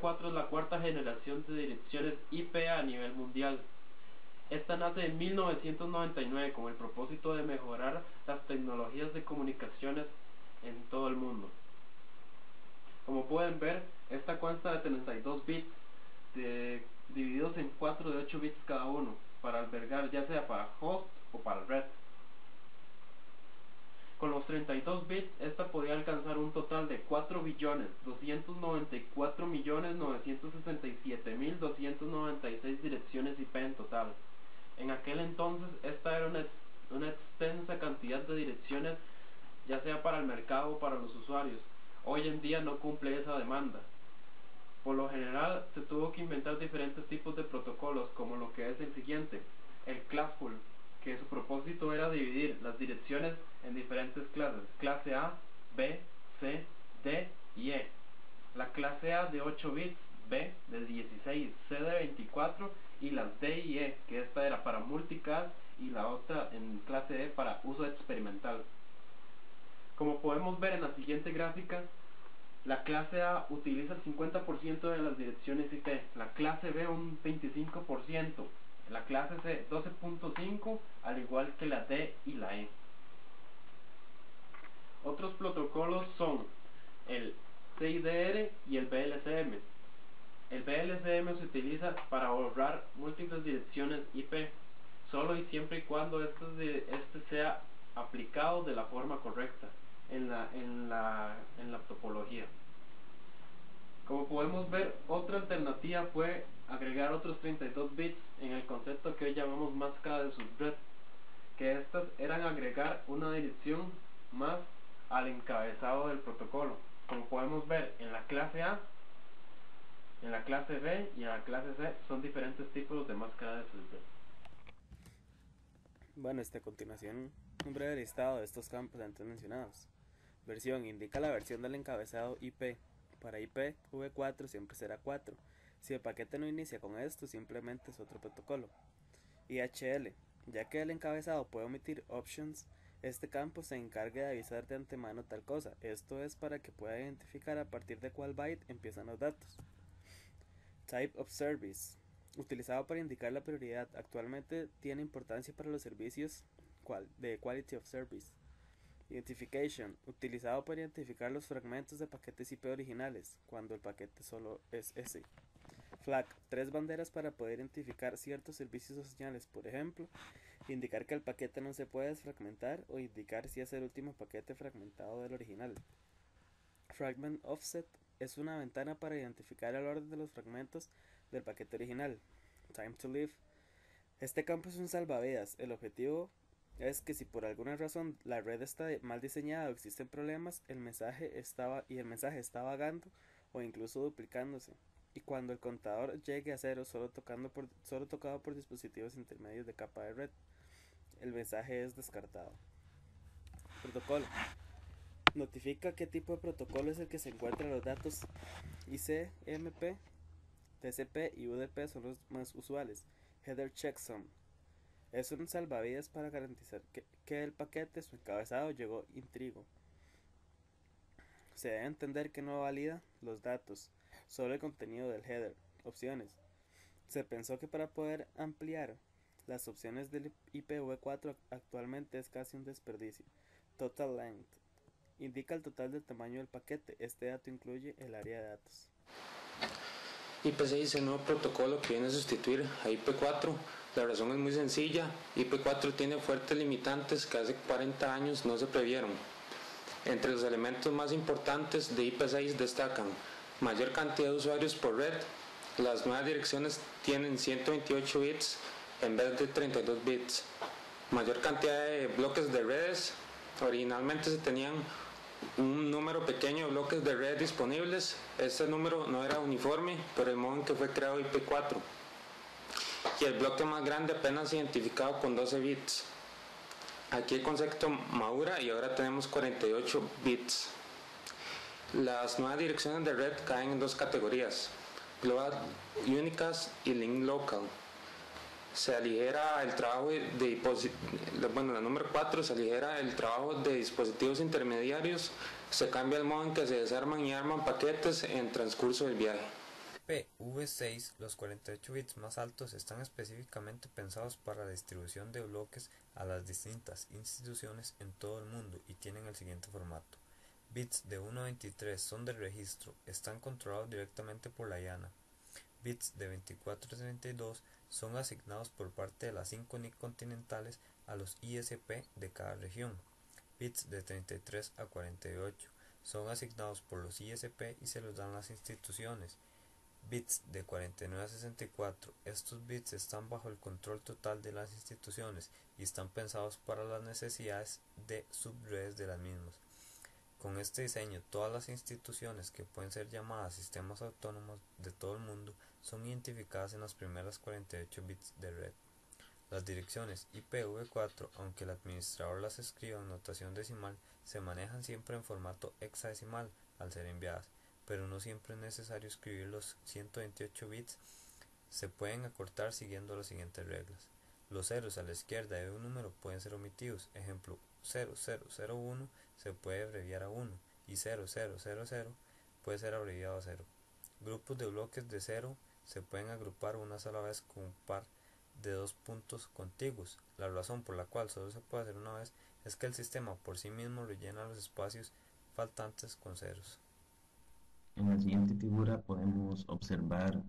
IPv4 es la cuarta generación de direcciones IP a nivel mundial. Esta nace en 1999 con el propósito de mejorar las tecnologías de comunicaciones en todo el mundo. Como pueden ver, esta consta de 32 bits divididos en 4 de 8 bits cada uno, para albergar ya sea para host o para red. Con los 32 bits, esta podía alcanzar un total de 4.294.967.296 direcciones IP en total. En aquel entonces, esta era una extensa cantidad de direcciones, ya sea para el mercado o para los usuarios. Hoy en día no cumple esa demanda. Por lo general, se tuvo que inventar diferentes tipos de protocolos, como lo que es el siguiente, el Classful, que su propósito era dividir las direcciones en diferentes clases, clase A, B, C, D y E. La clase A de 8 bits, B de 16, C de 24 y las D y E, que esta era para multicast y la otra en clase E para uso experimental. Como podemos ver en la siguiente gráfica, la clase A utiliza el 50% de las direcciones IP, la clase B un 25%, la clase C 12.5%, al igual que la D y la E. Otros protocolos son el CIDR y el VLCM. El VLCM se utiliza para ahorrar múltiples direcciones IP, solo y siempre y cuando este sea aplicado de la forma correcta en la topología. Como podemos ver, otra alternativa fue agregar otros 32 bits en el concepto que hoy llamamos máscara de subred, que estas eran agregar una dirección más al encabezado del protocolo. Como podemos ver, en la clase A, en la clase B y en la clase C son diferentes tipos de máscara de subred. Bueno, a continuación un breve listado de estos campos antes mencionados. Versión indica la versión del encabezado IP. Para IPv4 siempre será 4. Si el paquete no inicia con esto, simplemente es otro protocolo. IHL, ya que el encabezado puede omitir options, este campo se encarga de avisar de antemano tal cosa. Esto es para que pueda identificar a partir de cuál byte empiezan los datos. Type of Service, utilizado para indicar la prioridad, actualmente tiene importancia para los servicios de Quality of Service. Identification, utilizado para identificar los fragmentos de paquetes IP originales, cuando el paquete solo es ese. Flag, 3 banderas para poder identificar ciertos servicios o señales, por ejemplo, indicar que el paquete no se puede desfragmentar o indicar si es el último paquete fragmentado del original. Fragment Offset es una ventana para identificar el orden de los fragmentos del paquete original. Time to Live, este campo es un salvavidas. El objetivo es que si por alguna razón la red está mal diseñada o existen problemas, el mensaje está vagando o incluso duplicándose, y cuando el contador llegue a cero solo tocado por dispositivos intermedios de capa de red, el mensaje es descartado. Protocolo notifica qué tipo de protocolo es el que se encuentra en los datos. ICMP, TCP y UDP son los más usuales. Header Checksum es un salvavidas para garantizar que el paquete, su encabezado, llegó íntegro. Se debe entender que no valida los datos, solo el contenido del header. Opciones. Se pensó que para poder ampliar las opciones del IPv4 actualmente es casi un desperdicio. Total length indica el total del tamaño del paquete. Este dato incluye el área de datos. IP6 es el nuevo protocolo que viene a sustituir a IP4. La razón es muy sencilla. IP4 tiene fuertes limitantes que hace 40 años no se previeron. Entre los elementos más importantes de IP6 destacan mayor cantidad de usuarios por red. Las nuevas direcciones tienen 128 bits en vez de 32 bits. Mayor cantidad de bloques de redes. Originalmente se tenían un número pequeño de bloques de red disponibles. Este número no era uniforme por el modo en que fue creado IP4. Y el bloque más grande apenas identificado con 12 bits. Aquí el concepto madura y ahora tenemos 48 bits. Las nuevas direcciones de red caen en dos categorías: Global Unicast y Link Local. Se aligera el trabajo la número 4 se aligera el trabajo de dispositivos intermediarios, se cambia el modo en que se desarman y arman paquetes en transcurso del viaje. IPv6, los 48 bits más altos están específicamente pensados para la distribución de bloques a las distintas instituciones en todo el mundo y tienen el siguiente formato. Bits de 1 a 23 son de registro, están controlados directamente por la IANA. Bits de 24 a 32 son asignados por parte de las 5 NIC continentales a los ISP de cada región. Bits de 33 a 48 son asignados por los ISP y se los dan las instituciones. Bits de 49 a 64, estos bits están bajo el control total de las instituciones y están pensados para las necesidades de subredes de las mismas. Con este diseño, todas las instituciones que pueden ser llamadas sistemas autónomos de todo el mundo son identificadas en las primeras 48 bits de red. Las direcciones IPv4, aunque el administrador las escriba en notación decimal, se manejan siempre en formato hexadecimal al ser enviadas, pero no siempre es necesario escribir los 128 bits, se pueden acortar siguiendo las siguientes reglas. Los ceros a la izquierda de un número pueden ser omitidos, ejemplo 0001 se puede abreviar a 1 y 0000 puede ser abreviado a 0. Grupos de bloques de 0 se pueden agrupar una sola vez con un par de dos puntos contiguos. La razón por la cual solo se puede hacer una vez es que el sistema por sí mismo rellena los espacios faltantes con ceros. En la siguiente figura podemos observar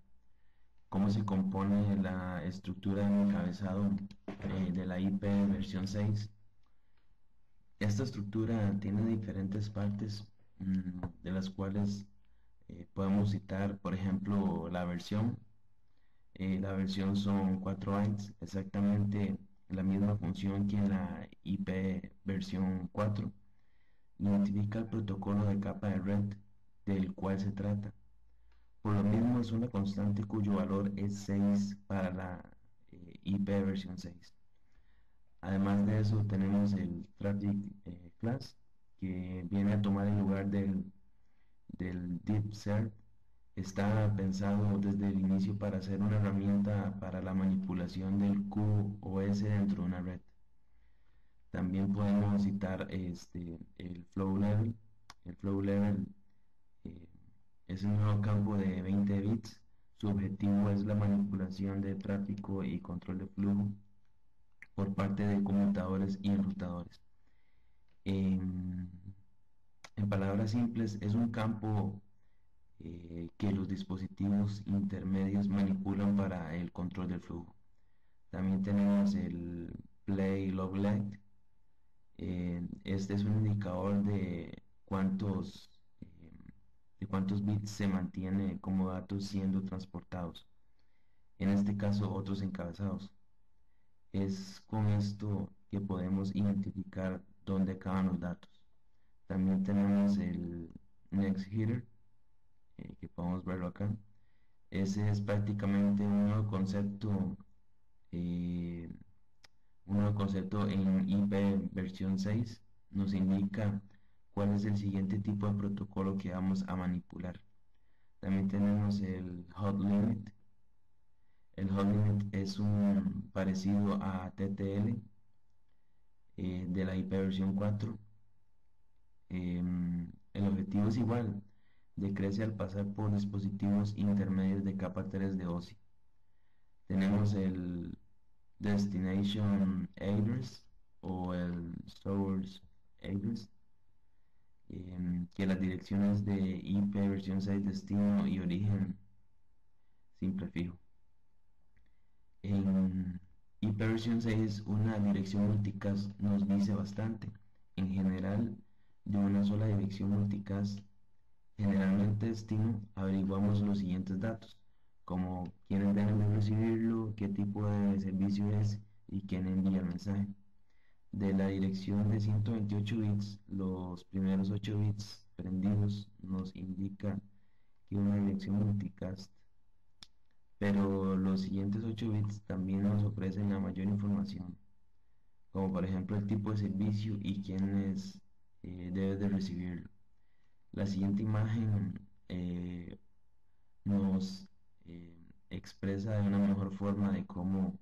cómo se compone la estructura de encabezado de la IP versión 6. Esta estructura tiene diferentes partes de las cuales podemos citar, por ejemplo, la versión. La versión son 4 bytes, exactamente la misma función que en la IP versión 4. Identifica el protocolo de capa de red del cual se trata. Por lo mismo es una constante cuyo valor es 6 para la IP versión 6. Además de eso tenemos el Traffic Class, que viene a tomar el lugar del DeepServ. Está pensado desde el inicio para ser una herramienta para la manipulación del QoS dentro de una red. También podemos citar el Flow Level. El Flow Level es un nuevo campo de 20 bits. Su objetivo es la manipulación de tráfico y control de flujo por parte de conmutadores y enrutadores. En palabras simples, es un campo que los dispositivos intermedios manipulan para el control del flujo. También tenemos el Play Log Length. Este es un indicador de cuántos bits se mantiene como datos siendo transportados, en este caso otros encabezados. Es con esto que podemos identificar dónde acaban los datos. También tenemos el Next Header, que podemos verlo acá. Ese es prácticamente un nuevo concepto en IP versión 6. Nos indica cuál es el siguiente tipo de protocolo que vamos a manipular. También tenemos el Hot Limit. El Hot Limit es un parecido a TTL de la IP versión 4. El objetivo es igual, decrece al pasar por dispositivos intermedios de capa 3 de OSI. Tenemos el Destination Address o el Source Address, que las direcciones de IP versión 6 destino y origen sin prefijo. En IP versión 6 una dirección multicast nos dice bastante. En general, de una sola dirección multicast generalmente destino, averiguamos los siguientes datos, como quiénes deben de recibirlo, qué tipo de servicio es y quién envía el mensaje. De la dirección de 128 bits, los primeros 8 bits prendidos nos indica que una dirección multicast, pero los siguientes 8 bits también nos ofrecen la mayor información, como por ejemplo el tipo de servicio y quiénes deben de recibirlo. La siguiente imagen nos expresa de una mejor forma de cómo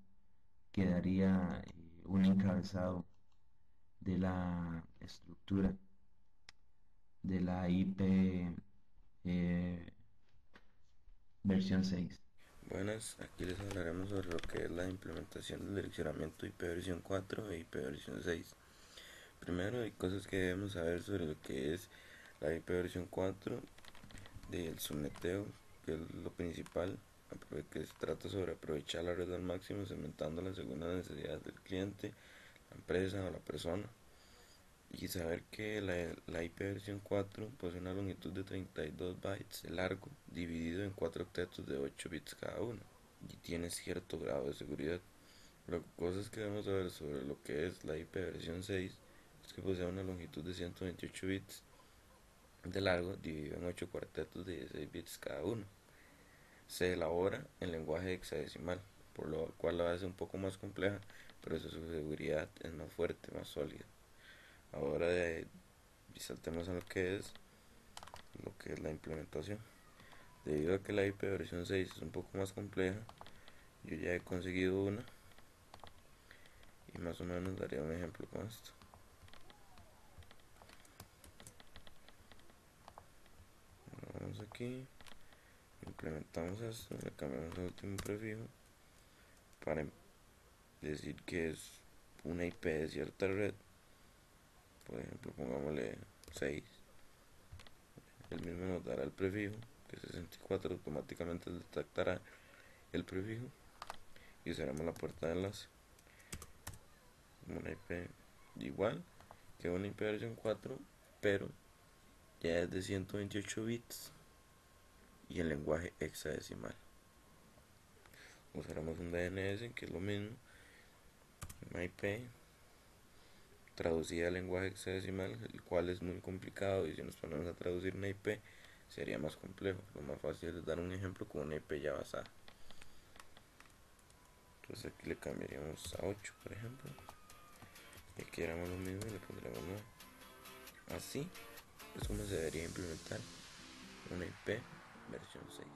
quedaría un encabezado de la estructura de la IP versión 6. Buenas, aquí les hablaremos sobre lo que es la implementación del direccionamiento IP versión 4 e IP versión 6. Primero, hay cosas que debemos saber sobre lo que es la IP versión 4 del subneteo, que es lo principal, que se trata sobre aprovechar la red al máximo, segmentándola según las necesidades del cliente, la empresa o la persona. Y saber que la IP versión 4 posee una longitud de 32 bytes de largo, dividido en 4 octetos de 8 bits cada uno, y tiene cierto grado de seguridad. Las cosas que debemos saber sobre lo que es la IP versión 6 es que posee una longitud de 128 bits de largo, dividido en 8 cuartetos de 16 bits cada uno. Se elabora en lenguaje hexadecimal, por lo cual la hace un poco más compleja, pero su seguridad es más fuerte, más sólida. Ahora saltemos a lo que es la implementación. Debido a que la IP versión 6 es un poco más compleja, yo ya he conseguido una y más o menos daría un ejemplo con esto. Vamos aquí, implementamos esto, le cambiamos el último prefijo para decir que es una IP de cierta red. Por ejemplo, pongámosle 6. El mismo nos dará el prefijo, que es 64, automáticamente detectará el prefijo y usaremos la puerta de enlace. Una IP igual que una IP versión 4, pero ya es de 128 bits y en lenguaje hexadecimal. Usaremos un DNS, que es lo mismo, una IP traducida al lenguaje hexadecimal, el cual es muy complicado, y si nos ponemos a traducir una IP sería más complejo. Lo más fácil es dar un ejemplo con una IP ya basada. Entonces aquí le cambiaríamos a 8, por ejemplo, y aquí haremos lo mismo y le pondremos 9. Así es como se debería implementar una IP versión 6.